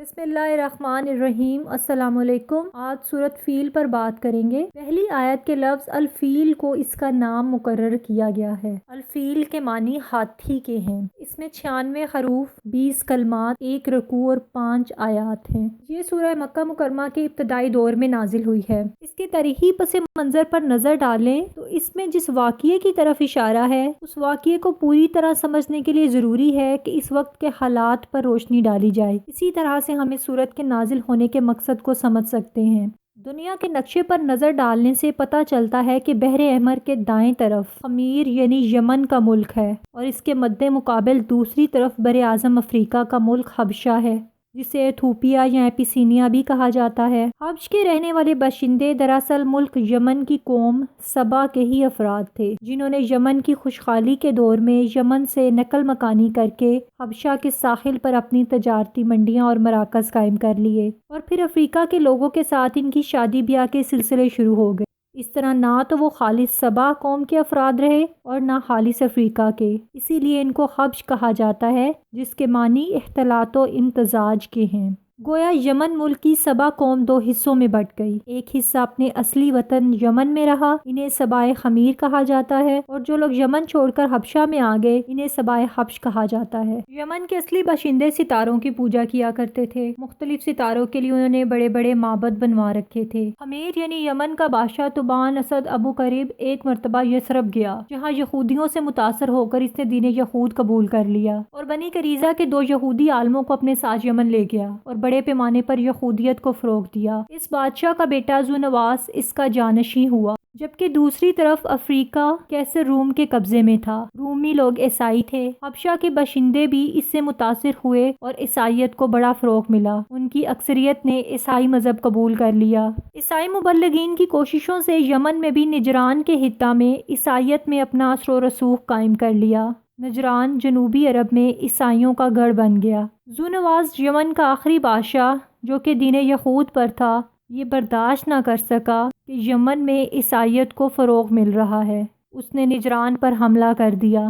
بسم اللہ الرحمن الرحیم۔ السلام علیکم۔ آج سورۃ فیل پر بات کریں گے۔ پہلی آیت کے لفظ الفیل کو اس کا نام مقرر کیا گیا ہے۔ الفیل کے معنی ہاتھی کے ہیں۔ اس میں 96 حروف، 20 کلمات، 1 رکوع اور 5 آیات ہیں۔ یہ سورہ مکہ مکرمہ کے ابتدائی دور میں نازل ہوئی ہے۔ اس کے تاریخی پس منظر پر نظر ڈالیں تو اس میں جس واقعے کی طرف اشارہ ہے اس واقعے کو پوری طرح سمجھنے کے لیے ضروری ہے کہ اس وقت کے حالات پر روشنی ڈالی جائے۔ اسی طرح سے ہم اس سورت کے نازل ہونے کے مقصد کو سمجھ سکتے ہیں۔ دنیا کے نقشے پر نظر ڈالنے سے پتہ چلتا ہے کہ بحر احمر کے دائیں طرف خمیر یعنی یمن کا ملک ہے اور اس کے مد مقابل دوسری طرف بر اعظم افریقہ کا ملک حبشہ ہے، جسے ایتھوپیا یا ایپیسینیا بھی کہا جاتا ہے۔ حبش کے رہنے والے باشندے دراصل ملک یمن کی قوم سبا کے ہی افراد تھے، جنہوں نے یمن کی خوشحالی کے دور میں یمن سے نقل مکانی کر کے حبشہ کے ساحل پر اپنی تجارتی منڈیاں اور مراکز قائم کر لیے، اور پھر افریقہ کے لوگوں کے ساتھ ان کی شادی بیاہ کے سلسلے شروع ہو گئے۔ اس طرح نہ تو وہ خالص سبا قوم کے افراد رہے اور نہ خالص افریقہ کے، اسی لیے ان کو حبش کہا جاتا ہے، جس کے معنی اختلاط و امتزاج کے ہیں۔ گویا یمن ملک کی سبا قوم 2 حصوں میں بٹ گئی۔ ایک حصہ اپنے اصلی وطن یمن میں رہا، انہیں سبائے خمیر کہا جاتا ہے، اور جو لوگ یمن چھوڑ کر حبشہ میں آ گئے انہیں سبائے حبش کہا جاتا ہے۔ یمن کے اصلی باشندے ستاروں کی پوجا کیا کرتے تھے۔ مختلف ستاروں کے لیے انہوں نے بڑے بڑے معبد بنوا رکھے تھے۔ خمیر یعنی یمن کا بادشاہ طوبان اسد ابو کریب ایک مرتبہ یثرب گیا، جہاں یہودیوں سے متاثر ہو کر اس نے دین یہود قبول کر لیا اور بنی قریظہ کے 2 یہودی عالموں کو اپنے ساتھ یمن لے گیا اور بڑے پیمانے پر یہودیت کو فروغ دیا۔ اس بادشاہ کا بیٹا ذونواس اس کا جانشین ہوا، جبکہ دوسری طرف افریقہ کیسر روم کے قبضے میں تھا۔ رومی لوگ عیسائی تھے۔ حبشہ کے باشندے بھی اس سے متاثر ہوئے اور عیسائیت کو بڑا فروغ ملا۔ ان کی اکثریت نے عیسائی مذہب قبول کر لیا۔ عیسائی مبلغین کی کوششوں سے یمن میں بھی نجران کے خطہ میں عیسائیت میں اپنا اثر و رسوخ قائم کر لیا۔ نجران جنوبی عرب میں عیسائیوں کا گڑھ بن گیا۔ ذونواس یمن کا آخری بادشاہ جو کہ دین یہود پر تھا، یہ برداشت نہ کر سکا کہ یمن میں عیسائیت کو فروغ مل رہا ہے۔ اس نے نجران پر حملہ کر دیا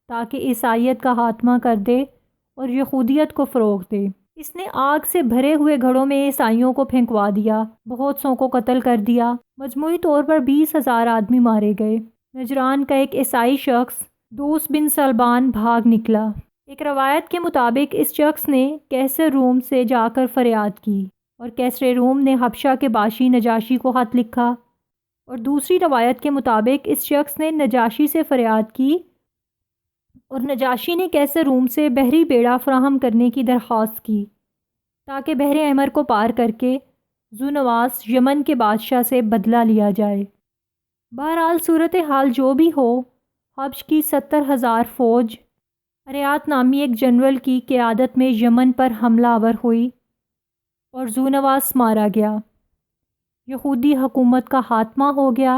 تاکہ عیسائیت کا خاتمہ کر دے اور یہودیت کو فروغ دے۔ اس نے آگ سے بھرے ہوئے گھڑوں میں عیسائیوں کو پھینکوا دیا، بہت سوں کو قتل کر دیا، مجموعی طور پر 20,000 آدمی مارے گئے۔ نجران کا ایک عیسائی شخص دوس بن سلبان بھاگ نکلا۔ ایک روایت کے مطابق اس شخص نے کیسر روم سے جا کر فریاد کی اور کیسر روم نے حبشہ کے باشی نجاشی کو خط لکھا، اور دوسری روایت کے مطابق اس شخص نے نجاشی سے فریاد کی اور نجاشی نے کیسر روم سے بحری بیڑا فراہم کرنے کی درخواست کی تاکہ بحر احمر کو پار کر کے ذونواس یمن کے بادشاہ سے بدلہ لیا جائے۔ بہرحال صورتحال جو بھی ہو، حبش کی 70,000 فوج اریات نامی ایک جنرل کی قیادت میں یمن پر حملہ آور ہوئی اور ذونواس مارا گیا۔ یہودی حکومت کا خاتمہ ہو گیا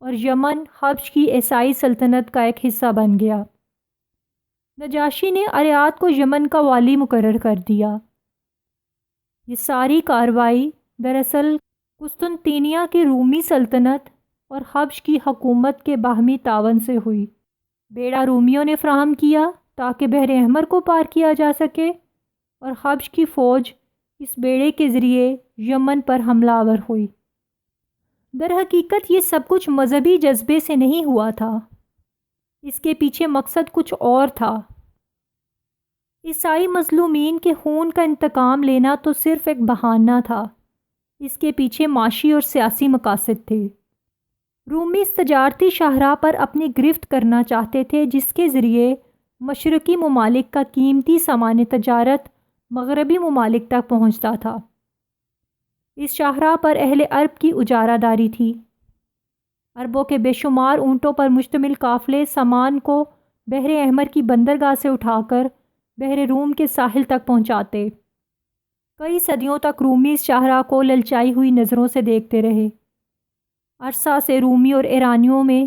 اور یمن حبش کی عیسائی سلطنت کا ایک حصہ بن گیا۔ نجاشی نے اریات کو یمن کا والی مقرر کر دیا۔ یہ ساری کارروائی دراصل قسطنطنیہ کی رومی سلطنت اور حبش کی حکومت کے باہمی تعاون سے ہوئی۔ بیڑا رومیوں نے فراہم کیا تاکہ بحر احمر کو پار کیا جا سکے، اور حبش کی فوج اس بیڑے کے ذریعے یمن پر حملہ آور ہوئی۔ در حقیقت یہ سب کچھ مذہبی جذبے سے نہیں ہوا تھا، اس کے پیچھے مقصد کچھ اور تھا۔ عیسائی مظلومین کے خون کا انتقام لینا تو صرف ایک بہانہ تھا، اس کے پیچھے معاشی اور سیاسی مقاصد تھے۔ رومی اس تجارتی شاہراہ پر اپنی گرفت کرنا چاہتے تھے جس کے ذریعے مشرقی ممالک کا قیمتی سامان تجارت مغربی ممالک تک پہنچتا تھا۔ اس شاہراہ پر اہل عرب کی اجارہ داری تھی۔ عربوں کے بے شمار اونٹوں پر مشتمل قافلے سامان کو بحر احمر کی بندرگاہ سے اٹھا کر بحر روم کے ساحل تک پہنچاتے۔ کئی صدیوں تک رومی اس شاہراہ کو للچائی ہوئی نظروں سے دیکھتے رہے۔ عرصہ سے رومی اور ایرانیوں میں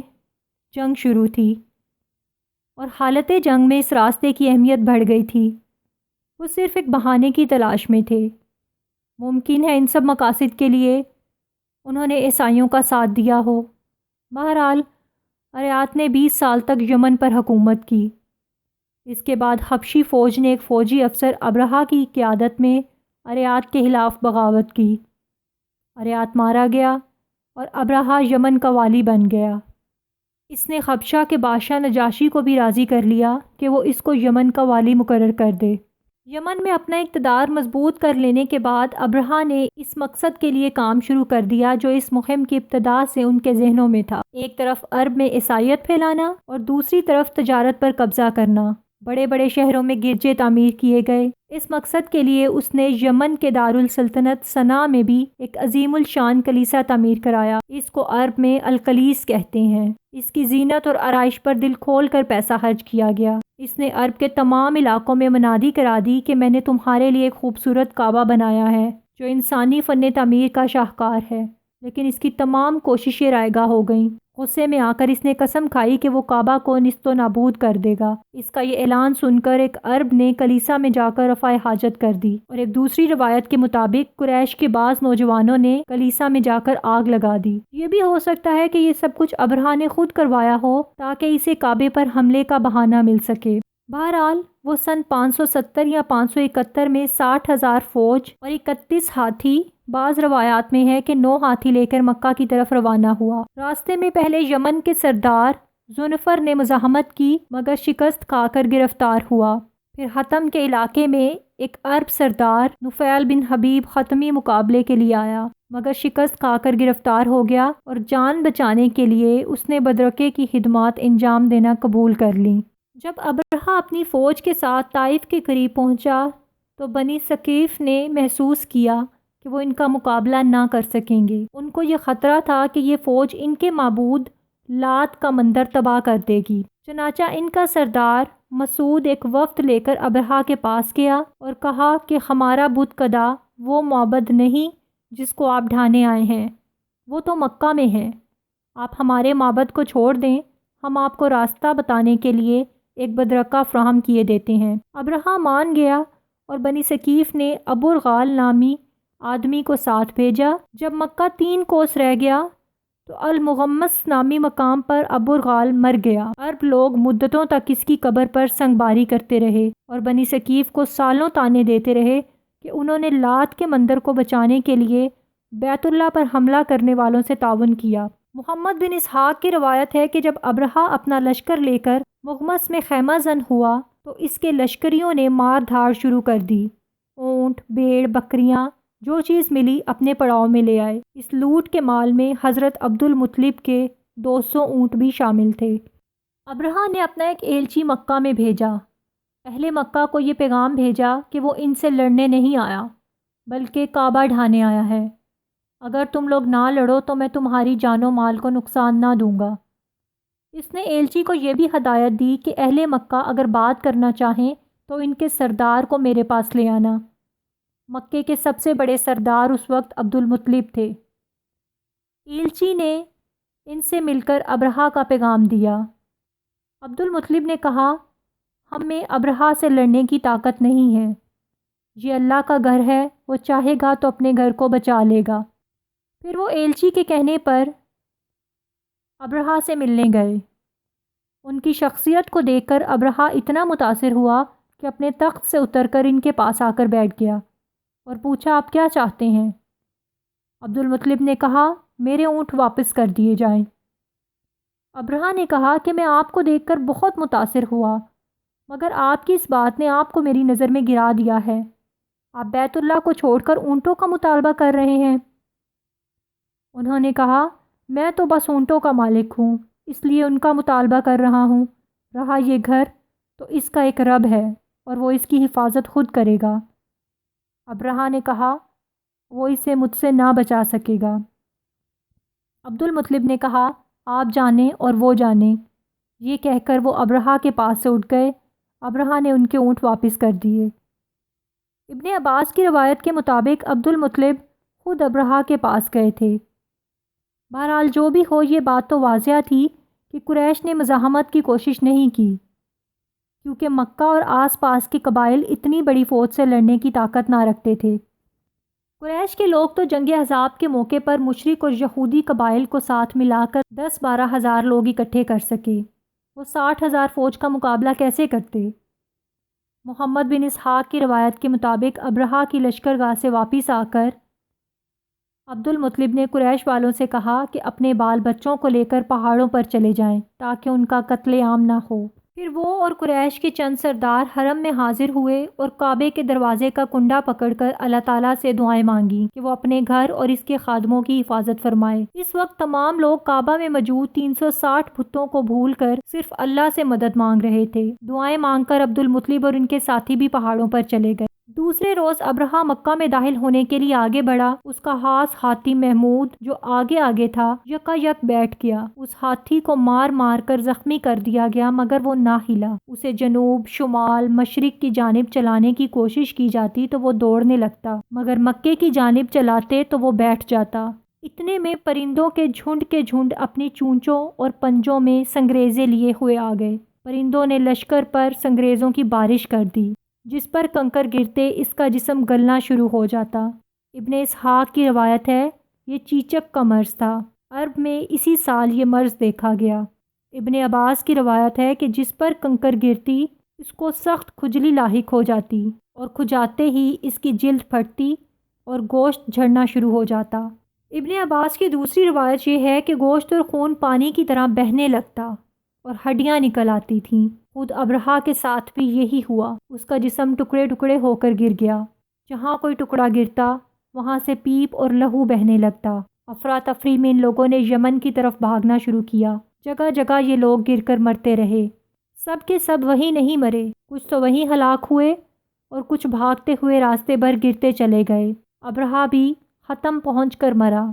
جنگ شروع تھی اور حالت جنگ میں اس راستے کی اہمیت بڑھ گئی تھی۔ وہ صرف ایک بہانے کی تلاش میں تھے۔ ممکن ہے ان سب مقاصد کے لیے انہوں نے عیسائیوں کا ساتھ دیا ہو۔ بہرحال اریات نے 20 سال تک یمن پر حکومت کی۔ اس کے بعد حبشی فوج نے ایک فوجی افسر ابرہہ کی قیادت میں اریات کے خلاف بغاوت کی۔ اریات مارا گیا اور ابرہہ یمن کا والی بن گیا۔ اس نے خبشہ کے بادشاہ نجاشی کو بھی راضی کر لیا کہ وہ اس کو یمن کا والی مقرر کر دے۔ یمن میں اپنا اقتدار مضبوط کر لینے کے بعد ابرہہ نے اس مقصد کے لیے کام شروع کر دیا جو اس مہم کی ابتدا سے ان کے ذہنوں میں تھا، ایک طرف عرب میں عیسائیت پھیلانا اور دوسری طرف تجارت پر قبضہ کرنا۔ بڑے بڑے شہروں میں گرجے تعمیر کیے گئے۔ اس مقصد کے لیے اس نے یمن کے دارالسلطنت صنعا میں بھی ایک عظیم الشان کلیسا تعمیر کرایا۔ اس کو عرب میں القلیس کہتے ہیں۔ اس کی زینت اور آرائش پر دل کھول کر پیسہ خرچ کیا گیا۔ اس نے عرب کے تمام علاقوں میں منادی کرا دی کہ میں نے تمہارے لیے ایک خوبصورت کعبہ بنایا ہے جو انسانی فن تعمیر کا شاہکار ہے، لیکن اس کی تمام کوششیں رائگاں ہو گئیں۔ غصے میں آ کر اس نے قسم کھائی کہ وہ کعبہ کو نیست و نابود کر دے گا۔ اس کا یہ اعلان سن کر ایک عرب نے کلیسا میں جا کر رفع حاجت کر دی، اور ایک دوسری روایت کے مطابق قریش کے بعض نوجوانوں نے کلیسا میں جا کر آگ لگا دی۔ یہ بھی ہو سکتا ہے کہ یہ سب کچھ ابرہہ نے خود کروایا ہو تاکہ اسے کعبے پر حملے کا بہانہ مل سکے۔ بہرحال وہ سن 570 یا 571 میں 60,000 فوج اور 31 ہاتھی، بعض روایات میں ہے کہ 9 ہاتھی لے کر مکہ کی طرف روانہ ہوا۔ راستے میں پہلے یمن کے سردار ذوالفقار نے مزاحمت کی مگر شکست کھا کر گرفتار ہوا۔ پھر حطم کے علاقے میں ایک عرب سردار نفیل بن حبیب حطمی مقابلے کے لیے آیا مگر شکست کھا کر گرفتار ہو گیا اور جان بچانے کے لیے اس نے بدرقے کی خدمات انجام دینا قبول کر لیں۔ جب ابرہہ اپنی فوج کے ساتھ طائف کے قریب پہنچا تو بنی ثقیف نے محسوس کیا کہ وہ ان کا مقابلہ نہ کر سکیں گے۔ ان کو یہ خطرہ تھا کہ یہ فوج ان کے معبود لات کا مندر تباہ کر دے گی۔ چنانچہ ان کا سردار مسعود ایک وفد لے کر ابرہہ کے پاس گیا اور کہا کہ ہمارا بت کدا وہ معبد نہیں جس کو آپ ڈھانے آئے ہیں، وہ تو مکہ میں ہے۔ آپ ہمارے معبد کو چھوڑ دیں، ہم آپ کو راستہ بتانے کے لیے ایک بدرقہ فراہم کیے دیتے ہیں۔ ابرہہ مان گیا اور بنی ثقیف نے ابو الغال نامی آدمی کو ساتھ بھیجا۔ جب مکہ 3 کوس رہ گیا تو المغمس نامی مقام پر ابو الغال مر گیا۔ عرب لوگ مدتوں تک اس کی قبر پر سنگباری کرتے رہے اور بنی ثقیف کو سالوں طعنے دیتے رہے کہ انہوں نے لات کے مندر کو بچانے کے لیے بیت اللہ پر حملہ کرنے والوں سے تعاون کیا۔ محمد بن اسحاق کی روایت ہے کہ جب ابرہہ اپنا لشکر لے کر مغمس میں خیمہ زن ہوا تو اس کے لشکریوں نے مار دھاڑ شروع کر دی۔ اونٹ، بھیڑ، بکریاں، جو چیز ملی اپنے پڑاؤ میں لے آئے۔ اس لوٹ کے مال میں حضرت عبد المطلب کے 200 اونٹ بھی شامل تھے۔ ابرہہ نے اپنا ایک ایلچی مکہ میں بھیجا۔ اہل مکہ کو یہ پیغام بھیجا کہ وہ ان سے لڑنے نہیں آیا بلکہ کعبہ ڈھانے آیا ہے۔ اگر تم لوگ نہ لڑو تو میں تمہاری جان و مال کو نقصان نہ دوں گا۔ اس نے ایلچی کو یہ بھی ہدایت دی کہ اہل مکہ اگر بات کرنا چاہیں تو ان کے سردار کو میرے پاس لے آنا۔ مکے کے سب سے بڑے سردار اس وقت عبد المطلب تھے۔ ایلچی نے ان سے مل کر ابرہہ کا پیغام دیا۔ عبد المطلب نے کہا، ہمیں ابرہہ سے لڑنے کی طاقت نہیں ہے۔ یہ اللہ کا گھر ہے، وہ چاہے گا تو اپنے گھر کو بچا لے گا۔ پھر وہ ایلچی کے کہنے پر ابرہہ سے ملنے گئے۔ ان کی شخصیت کو دیکھ کر ابرہہ اتنا متاثر ہوا کہ اپنے تخت سے اتر کر ان کے پاس آ کر بیٹھ گیا اور پوچھا، آپ کیا چاہتے ہیں؟ عبد المطلب نے کہا، میرے اونٹ واپس کر دیے جائیں۔ ابرہہ نے کہا کہ میں آپ کو دیکھ کر بہت متاثر ہوا مگر آپ کی اس بات نے آپ کو میری نظر میں گرا دیا ہے۔ آپ بیت اللہ کو چھوڑ کر اونٹوں کا مطالبہ کر رہے ہیں۔ انہوں نے کہا، میں تو بس اونٹوں کا مالک ہوں، اس لیے ان کا مطالبہ کر رہا ہوں۔ رہا یہ گھر تو اس کا ایک رب ہے اور وہ اس کی حفاظت خود کرے گا۔ ابرہہ نے کہا، وہ اسے مجھ سے نہ بچا سکے گا۔ عبد المطلب نے کہا، آپ جانیں اور وہ جانیں۔ یہ کہہ کر وہ ابرہہ کے پاس سے اٹھ گئے۔ ابرہہ نے ان کے اونٹ واپس کر دیے۔ ابن عباس کی روایت کے مطابق عبد المطلب خود ابرہہ کے پاس گئے تھے۔ بہرحال جو بھی ہو، یہ بات تو واضح تھی کہ قریش نے مزاحمت کی کوشش نہیں کی کیونکہ مکہ اور آس پاس کے قبائل اتنی بڑی فوج سے لڑنے کی طاقت نہ رکھتے تھے۔ قریش کے لوگ تو جنگ احزاب کے موقع پر مشرک اور یہودی قبائل کو ساتھ ملا کر 10-12 ہزار لوگ اکٹھے کر سکے۔ وہ 60,000 فوج کا مقابلہ کیسے کرتے؟ محمد بن اسحاق کی روایت کے مطابق ابرہہ کی لشکرگاہ سے واپس آ کر عبد المطلب نے قریش والوں سے کہا کہ اپنے بال بچوں کو لے کر پہاڑوں پر چلے جائیں تاکہ ان کا قتل عام نہ ہو۔ پھر وہ اور قریش کے چند سردار حرم میں حاضر ہوئے اور کعبے کے دروازے کا کنڈا پکڑ کر اللہ تعالیٰ سے دعائیں مانگی کہ وہ اپنے گھر اور اس کے خادموں کی حفاظت فرمائے۔ اس وقت تمام لوگ کعبہ میں موجود 360 بتوں کو بھول کر صرف اللہ سے مدد مانگ رہے تھے۔ دعائیں مانگ کر عبد المطلب اور ان کے ساتھی بھی پہاڑوں پر چلے گئے۔ دوسرے روز ابرہہ مکہ میں داخل ہونے کے لیے آگے بڑھا۔ اس کا ہاتھی محمود جو آگے تھا یکا یک بیٹھ گیا۔ اس ہاتھی کو مار مار کر زخمی کر دیا گیا مگر وہ نہ ہلا۔ اسے جنوب، شمال، مشرق کی جانب چلانے کی کوشش کی جاتی تو وہ دوڑنے لگتا مگر مکے کی جانب چلاتے تو وہ بیٹھ جاتا۔ اتنے میں پرندوں کے جھنڈ اپنی چونچوں اور پنجوں میں سنگریزے لیے ہوئے آ گئے۔ پرندوں نے لشکر پر سنگریزوں کی بارش کر دی جس پر کنکر گرتے اس کا جسم گلنا شروع ہو جاتا۔ ابن اسحاق کی روایت ہے یہ چیچک کا مرض تھا۔ عرب میں اسی سال یہ مرض دیکھا گیا۔ ابن عباس کی روایت ہے کہ جس پر کنکر گرتی اس کو سخت کھجلی لاحق ہو جاتی اور کھجاتے ہی اس کی جلد پھٹتی اور گوشت جھڑنا شروع ہو جاتا۔ ابن عباس کی دوسری روایت یہ ہے کہ گوشت اور خون پانی کی طرح بہنے لگتا اور ہڈیاں نکل آتی تھیں۔ خود ابرہہ کے ساتھ بھی یہی ہوا۔ اس کا جسم ٹکڑے ٹکڑے ہو کر گر گیا۔ جہاں کوئی ٹکڑا گرتا وہاں سے پیپ اور لہو بہنے لگتا۔ افراتفری میں ان لوگوں نے یمن کی طرف بھاگنا شروع کیا۔ جگہ جگہ یہ لوگ گر کر مرتے رہے۔ سب کے سب وہیں نہیں مرے، کچھ تو وہیں ہلاک ہوئے اور کچھ بھاگتے ہوئے راستے بھر گرتے چلے گئے۔ ابرہہ بھی ختم پہنچ کر مرا۔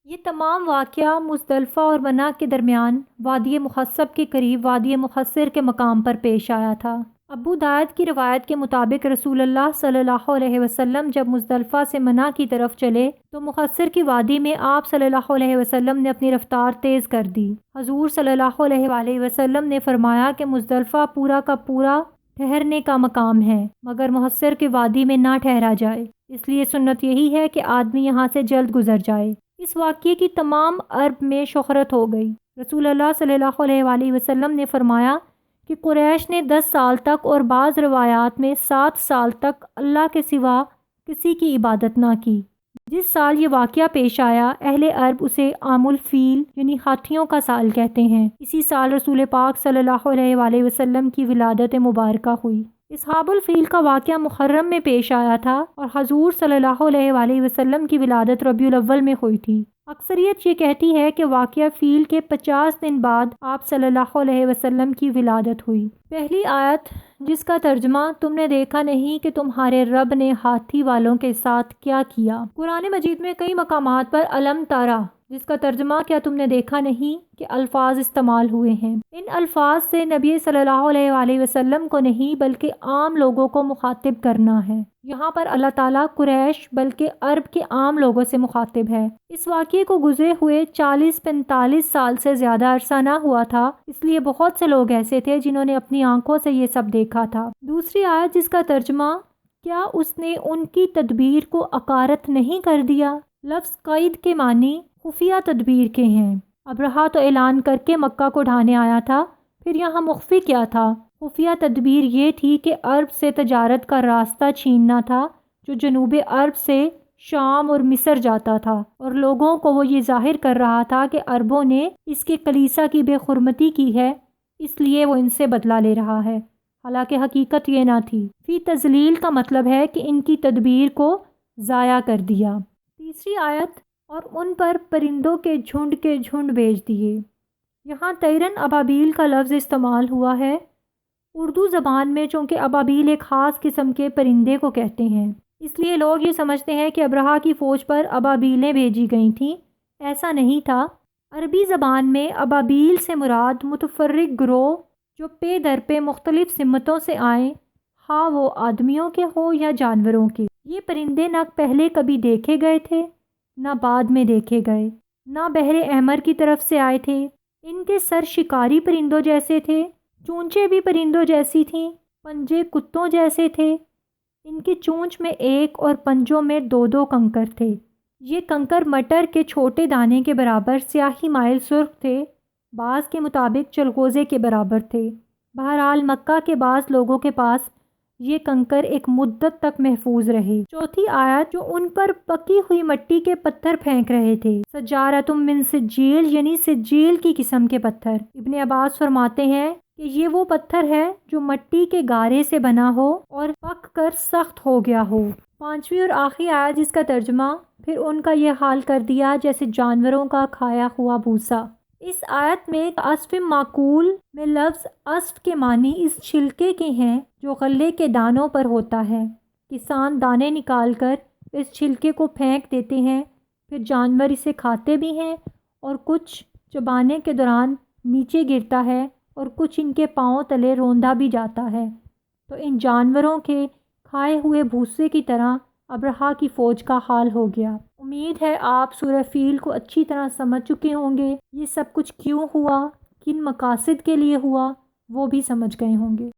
یہ تمام واقعہ مزدلفہ اور منا کے درمیان وادی محصب کے قریب وادی محصر کے مقام پر پیش آیا تھا۔ ابو داؤد کی روایت کے مطابق رسول اللہ صلی اللہ علیہ وسلم جب مزدلفہ سے منا کی طرف چلے تو محصر کی وادی میں آپ صلی اللہ علیہ وسلم نے اپنی رفتار تیز کر دی۔ حضور صلی اللہ علیہ وآلہ وسلم نے فرمایا کہ مزدلفہ پورا کا پورا ٹھہرنے کا مقام ہے مگر محصر کی وادی میں نہ ٹھہرا جائے، اس لیے سنت یہی ہے کہ آدمی یہاں سے جلد گزر جائے۔ اس واقعے کی تمام عرب میں شہرت ہو گئی۔ رسول اللہ صلی اللہ علیہ وآلہ وسلم نے فرمایا کہ قریش نے 10 سال تک اور بعض روایات میں 7 سال تک اللہ کے سوا کسی کی عبادت نہ کی۔ جس سال یہ واقعہ پیش آیا اہل عرب اسے عام الفیل یعنی ہاتھیوں کا سال کہتے ہیں۔ اسی سال رسول پاک صلی اللہ علیہ وآلہ وسلم کی ولادت مبارکہ ہوئی۔ اصحاب الفیل کا واقعہ محرم میں پیش آیا تھا اور حضور صلی اللہ علیہ وآلہ وسلم کی ولادت ربیع الاول میں ہوئی تھی۔ اکثریت یہ کہتی ہے کہ واقعہ فیل کے 50 دن بعد آپ صلی اللہ علیہ وسلم کی ولادت ہوئی۔ پہلی آیت جس کا ترجمہ تم نے دیکھا نہیں کہ تمہارے رب نے ہاتھی والوں کے ساتھ کیا کیا۔ قرآن مجید میں کئی مقامات پر علم تارا جس کا ترجمہ کیا تم نے دیکھا نہیں کہ الفاظ استعمال ہوئے ہیں۔ ان الفاظ سے نبی صلی اللہ علیہ وآلہ وسلم کو نہیں بلکہ عام لوگوں کو مخاطب کرنا ہے۔ یہاں پر اللہ تعالیٰ قریش بلکہ عرب کے عام لوگوں سے مخاطب ہے۔ اس واقعے کو گزرے ہوئے 40-45 سال سے زیادہ عرصہ نہ ہوا تھا، اس لیے بہت سے لوگ ایسے تھے جنہوں نے اپنی آنکھوں سے یہ سب دیکھا تھا۔ دوسری آیت جس کا ترجمہ کیا اس نے ان کی تدبیر کو اکارت نہیں کر دیا، لفظ قید کے معنی خفیہ تدبیر کے ہیں۔ ابرہہ تو اعلان کر کے مکہ کو ڈھانے آیا تھا، پھر یہاں مخفی کیا تھا؟ خفیہ تدبیر یہ تھی کہ عرب سے تجارت کا راستہ چھیننا تھا جو جنوب عرب سے شام اور مصر جاتا تھا، اور لوگوں کو وہ یہ ظاہر کر رہا تھا کہ عربوں نے اس کے کلیسا کی بے حرمتی کی ہے اس لیے وہ ان سے بدلہ لے رہا ہے، حالانکہ حقیقت یہ نہ تھی۔ فی تذلیل کا مطلب ہے کہ ان کی تدبیر کو ضائع کر دیا۔ تیسری آیت اور ان پر پرندوں کے جھنڈ بھیج دیے۔ یہاں طیرن ابابیل کا لفظ استعمال ہوا ہے۔ اردو زبان میں چونکہ ابابیل ایک خاص قسم کے پرندے کو کہتے ہیں، اس لیے لوگ یہ سمجھتے ہیں کہ ابرہہ کی فوج پر ابابیلیں بھیجی گئی تھیں۔ ایسا نہیں تھا۔ عربی زبان میں ابابیل سے مراد متفرق گروہ جو پے در پہ مختلف سمتوں سے آئیں، ہاں وہ آدمیوں کے ہوں یا جانوروں کے۔ یہ پرندے نہ پہلے کبھی دیکھے گئے تھے نہ بعد میں دیکھے گئے، نہ بحر احمر کی طرف سے آئے تھے۔ ان کے سر شکاری پرندوں جیسے تھے، چونچیں بھی پرندوں جیسی تھیں، پنجے کتوں جیسے تھے۔ ان کی چونچ میں 1 اور پنجوں میں 2 کنکر تھے۔ یہ کنکر مٹر کے چھوٹے دانے کے برابر سیاہی مائل سرخ تھے، بعض کے مطابق چلغوزے کے برابر تھے۔ بہرحال مکہ کے بعض لوگوں کے پاس یہ کنکر ایک مدت تک محفوظ رہے۔ چوتھی آیت، جو ان پر پکی ہوئی مٹی کے پتھر پھینک رہے تھے، سجارتم من سجیل، یعنی سجیل کی قسم کے پتھر۔ ابن عباس فرماتے ہیں کہ یہ وہ پتھر ہے جو مٹی کے گارے سے بنا ہو اور پک کر سخت ہو گیا ہو۔ پانچویں اور آخری آیت، جس کا ترجمہ، پھر ان کا یہ حال کر دیا جیسے جانوروں کا کھایا ہوا بھوسا۔ اس آیت میں عصف معقول میں لفظ عصف کے معنی اس چھلکے کے ہیں جو غلے کے دانوں پر ہوتا ہے۔ کسان دانے نکال کر اس چھلکے کو پھینک دیتے ہیں، پھر جانور اسے کھاتے بھی ہیں اور کچھ چبانے کے دوران نیچے گرتا ہے اور کچھ ان کے پاؤں تلے روندا بھی جاتا ہے۔ تو ان جانوروں کے کھائے ہوئے بھوسے کی طرح ابرہہ کی فوج کا حال ہو گیا۔ امید ہے آپ سورہ فیل کو اچھی طرح سمجھ چکے ہوں گے۔ یہ سب کچھ کیوں ہوا، کن مقاصد کے لیے ہوا، وہ بھی سمجھ گئے ہوں گے۔